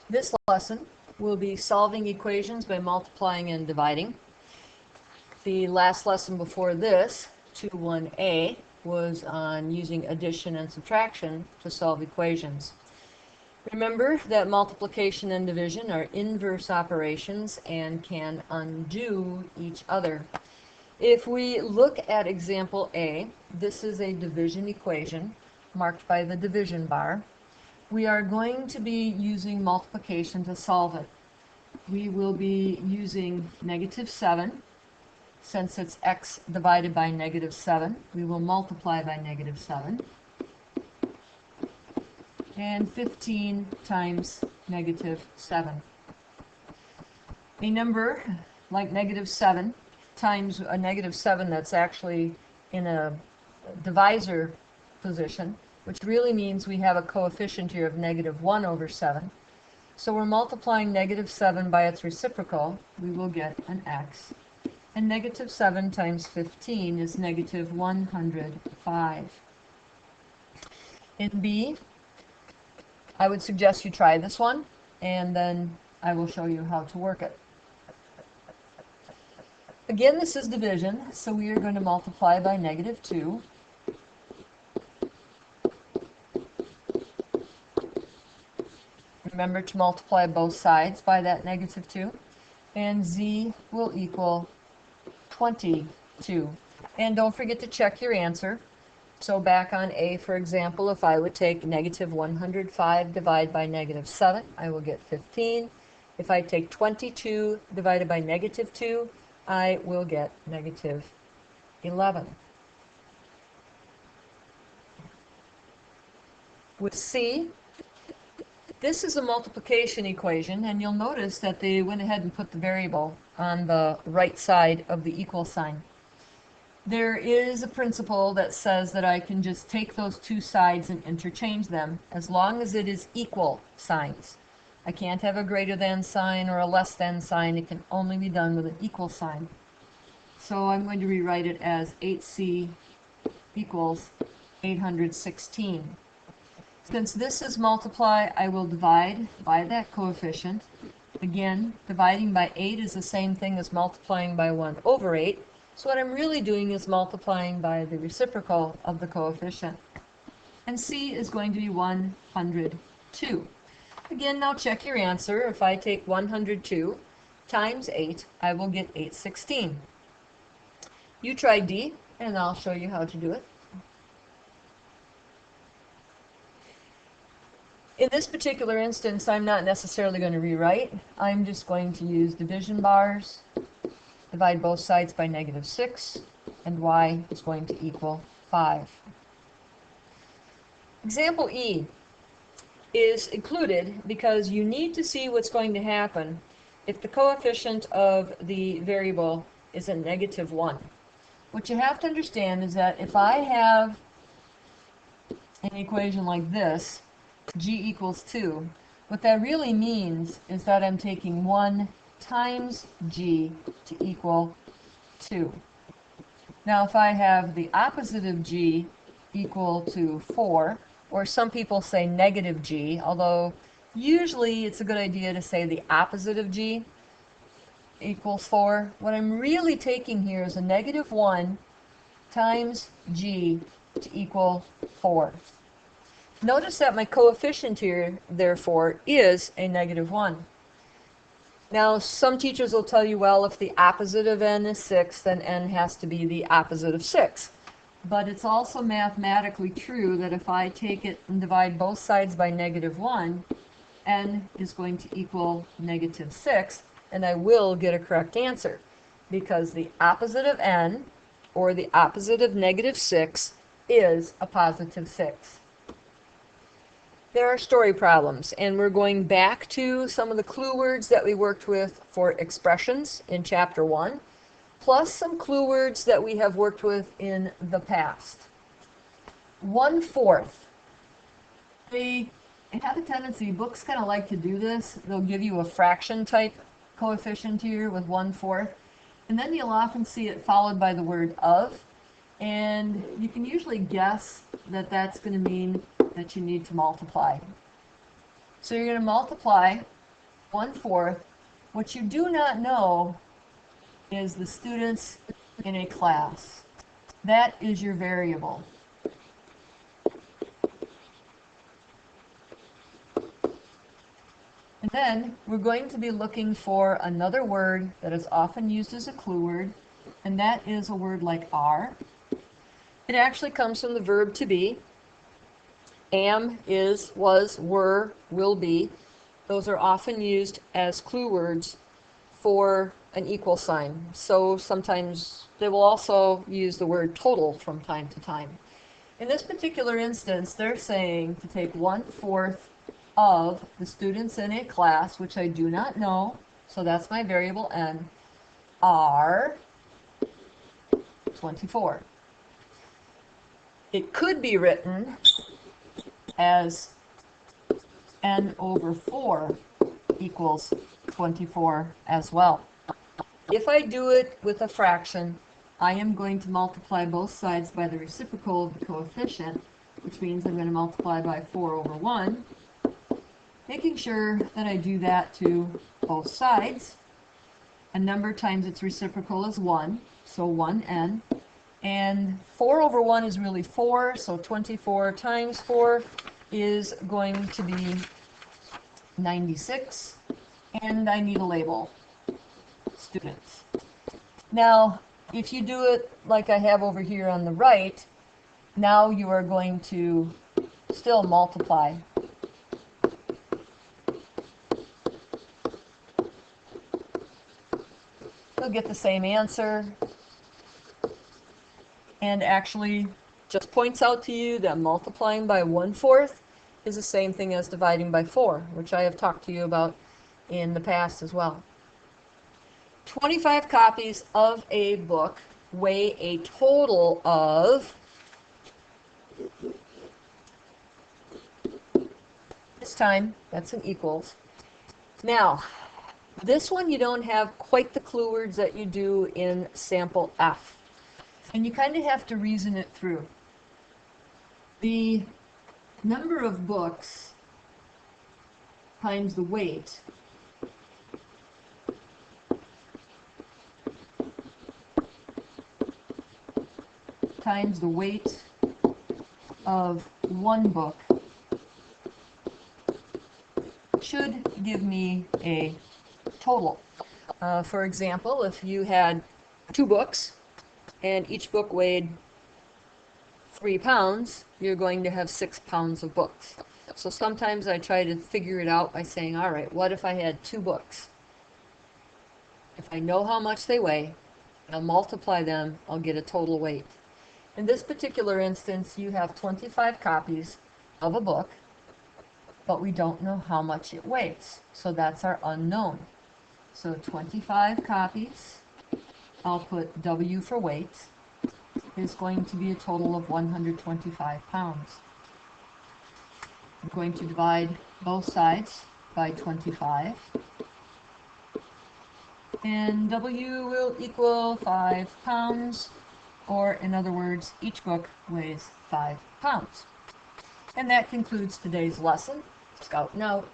This lesson will be solving equations by multiplying and dividing. The last lesson before this, 2.1a, was on using addition and subtraction to solve equations. Remember that multiplication and division are inverse operations and can undo each other. If we look at example A, this is a division equation marked by the division bar. We are going to be using multiplication to solve it. We will be using -7. Since it's x divided by -7, we will multiply by -7. And 15 times -7. A number like -7 times a -7 that's actually in a divisor position, which really means we have a coefficient here of -1/7. So we're multiplying -7 by its reciprocal, we will get an x. And -7 times 15 is -105. In B, I would suggest you try this one, and then I will show you how to work it. Again, this is division, so we are going to multiply by -2. Remember to multiply both sides by that -2, and z will equal 22. And don't forget to check your answer. So back on A, for example, if I would take -105 divided by -7, I will get 15. If I take 22 divided by -2, I will get -11. With C, this is a multiplication equation, and you'll notice that they went ahead and put the variable on the right side of the equal sign. There is a principle that says that I can just take those two sides and interchange them as long as it is equal signs. I can't have a greater than sign or a less than sign. It can only be done with an equal sign. So I'm going to rewrite it as 8c equals 816. Since this is multiply, I will divide by that coefficient. Again, dividing by 8 is the same thing as multiplying by 1/8. So what I'm really doing is multiplying by the reciprocal of the coefficient. And C is going to be 102. Again, now check your answer. If I take 102 times 8, I will get 816. You try D, and I'll show you how to do it. In this particular instance, I'm not necessarily going to rewrite. I'm just going to use division bars, divide both sides by -6, and y is going to equal 5. Example E is included because you need to see what's going to happen if the coefficient of the variable is a -1. What you have to understand is that if I have an equation like this, g equals 2, what that really means is that I'm taking 1 times g to equal 2. Now if I have the opposite of g equal to 4, or some people say -g, although usually it's a good idea to say the opposite of g equals 4, what I'm really taking here is a -1 times g to equal 4. Notice that my coefficient here, therefore, is a -1. Now, some teachers will tell you, well, if the opposite of n is 6, then n has to be the opposite of 6. But it's also mathematically true that if I take it and divide both sides by -1, n is going to equal -6, and I will get a correct answer, because the opposite of n, or the opposite of -6, is a +6. There are story problems, and we're going back to some of the clue words that we worked with for expressions in Chapter 1, plus some clue words that we have worked with in the past. 1/4. They have a tendency, books kind of like to do this. They'll give you a fraction type coefficient here with 1/4, and then you'll often see it followed by the word of, and you can usually guess that that's going to mean that you need to multiply. So you're going to multiply 1/4. What you do not know is the students in a class. That is your variable. And then we're going to be looking for another word that is often used as a clue word, and that is a word like are. It actually comes from the verb to be. Am, is, was, were, will be. Those are often used as clue words for an equal sign. So sometimes they will also use the word total from time to time. In this particular instance, they're saying to take 1/4 of the students in a class, which I do not know, so that's my variable n, are 24. It could be written as n over 4 equals 24 as well. If I do it with a fraction, I am going to multiply both sides by the reciprocal of the coefficient, which means I'm going to multiply by 4 over 1, making sure that I do that to both sides. A number times its reciprocal is 1, so 1n. And 4 over 1 is really 4, so 24 times 4 is going to be 96. And I need a label, students. Now, if you do it like I have over here on the right, now you are going to still multiply. You'll get the same answer. And actually just points out to you that multiplying by 1/4 is the same thing as dividing by 4, which I have talked to you about in the past as well. 25 copies of a book weigh a total of, this time that's an equals. Now, this one you don't have quite the clue words that you do in sample F. And you kind of have to reason it through. The number of books times the weight times the weight of one book should give me a total. For example, if you had 2 books and each book weighed 3 pounds, you're going to have 6 pounds of books. So sometimes I try to figure it out by saying, all right, what if I had 2 books? If I know how much they weigh, I'll multiply them, I'll get a total weight. In this particular instance, you have 25 copies of a book, but we don't know how much it weighs. So that's our unknown. So 25 copies, I'll put W for weight, is going to be a total of 125 pounds. I'm going to divide both sides by 25. And W will equal 5 pounds, or in other words, each book weighs 5 pounds. And that concludes today's lesson. Scout note.